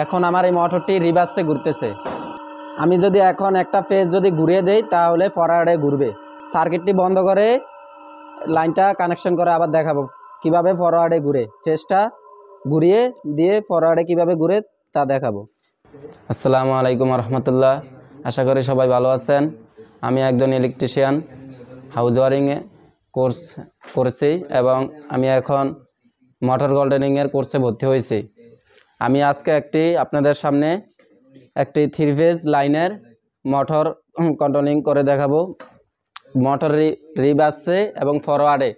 এখন আমার এই মোটরটি রিভার্সে ঘুরতেছে। আমি যদি এখন একটা ফেজ যদি ঘুরিয়ে দেই তাহলে ফরওয়ার্ডে ঘুরবে। সার্কিটটি বন্ধ করে লাইনটা কানেকশন করে আবার দেখাবো কিভাবে ফরওয়ার্ডে ঘুরে, ফেজটা ঘুরিয়ে দিয়ে ফরওয়ার্ডে কিভাবে ঘুরে তা দেখাবো। আসসালামু আলাইকুম রহমতুল্লাহ। আশা করি সবাই ভালো আছেন। আমি একজন ইলেকট্রিশিয়ান, হাউস ওয়ারিংয়ে কোর্স করেছি এবং আমি এখন মোটর গোল্ডেনিংয়ের কোর্সে ভর্তি হয়েছি। আমি আজকে আপনাদের সামনে একটি 3 ফেজ লাইনের মোটর কন্ট্রোলিং করে দেখাবো। মোটর রিভার্সে এবং ফরওয়ার্ডে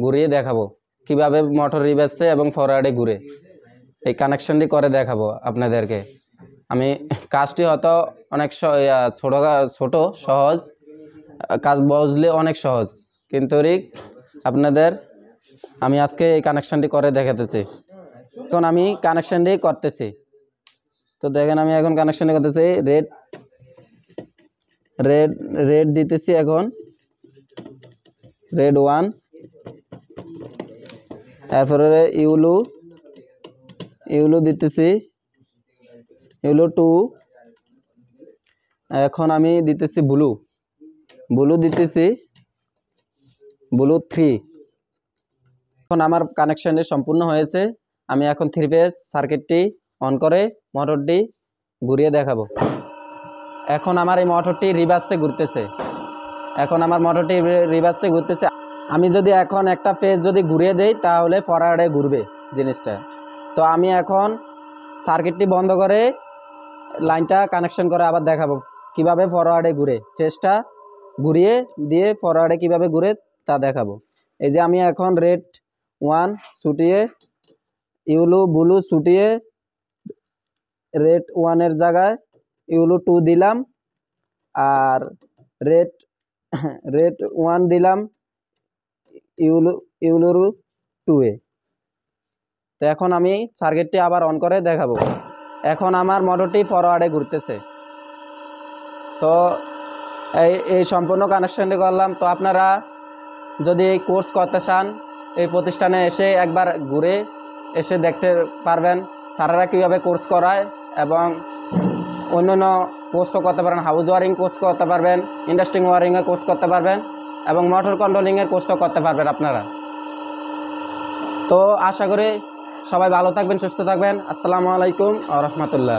ঘুরিয়ে দেখাবো কিভাবে মোটর রিভার্সে এবং ফরওয়ার্ডে ঘুরে এই কানেকশনটি করে দেখাবো আপনাদেরকে। আমি কাজটি হয়তো অনেক ছোট সহজ কাজ, বুঝলে অনেক সহজ, কিন্তু আপনাদের আমি আজকে এই কানেকশনটি করে দেখাতেছি। এখন আমি কানেকশনটি করতেছি, তো দেখেন আমি এখন কানেকশনটি করতেছি। রেড দিতেছি, এখন রেড 1, তারপরে ইউলো দিতেছি, ইউলো 2, এখন আমি দিতেছি ব্লু দিতেছি, ব্লু 3। এখন আমার কানেকশনটি সম্পূর্ণ হয়েছে। আমি এখন 3 ফেজ সার্কিটটি অন করে মোটরটি ঘুরিয়ে দেখাবো। এখন আমার এই মোটরটি রিভার্সে ঘুরতেছে। আমি যদি এখন একটা ফেজ যদি ঘুরিয়ে দেই তাহলে ফরওয়ার্ডে ঘুরবে জিনিসটা। তো আমি এখন সার্কিটটি বন্ধ করে লাইনটা কানেকশন করে আবার দেখাবো কিভাবে ফরওয়ার্ডে ঘুরে, ফেজটা ঘুরিয়ে দিয়ে ফরওয়ার্ডে কিভাবে ঘুরে তা দেখাবো। এই যে আমি এখন রেড 1 ছুটিয়ে ব্লু ছুটিয়ে রেড 1 এর জায়গায় ইউলো 2 দিলাম, আর রেড 1 দিলাম ইউলো 2 এ। তো এখন আমি সার্কিটটি আবার অন করে দেখাবো। এখন আমার মোটরটি ফরওয়ার্ডে ঘুরতেছে। তো এই সম্পূর্ণ কানেকশনটি করলাম। তো আপনারা যদি এই কোর্স করতে চান এই প্রতিষ্ঠানে এসে একবার ঘুরে এসে দেখতে পারবেন স্যারেরা কীভাবে কোর্স করায়, এবং অন্যান্য কোর্সও করতে পারেন। হাউস ওয়ারিং কোর্স করতে পারবেন, ইন্ডাস্ট্রিং ওয়ারিংয়ের কোর্স করতে পারবেন, এবং মোটর কন্ট্রোলিংয়ের কোর্সও করতে পারবেন আপনারা। তো আশা করি সবাই ভালো থাকবেন, সুস্থ থাকবেন। আসসালামু আলাইকুম ওয়া রাহমাতুল্লাহ।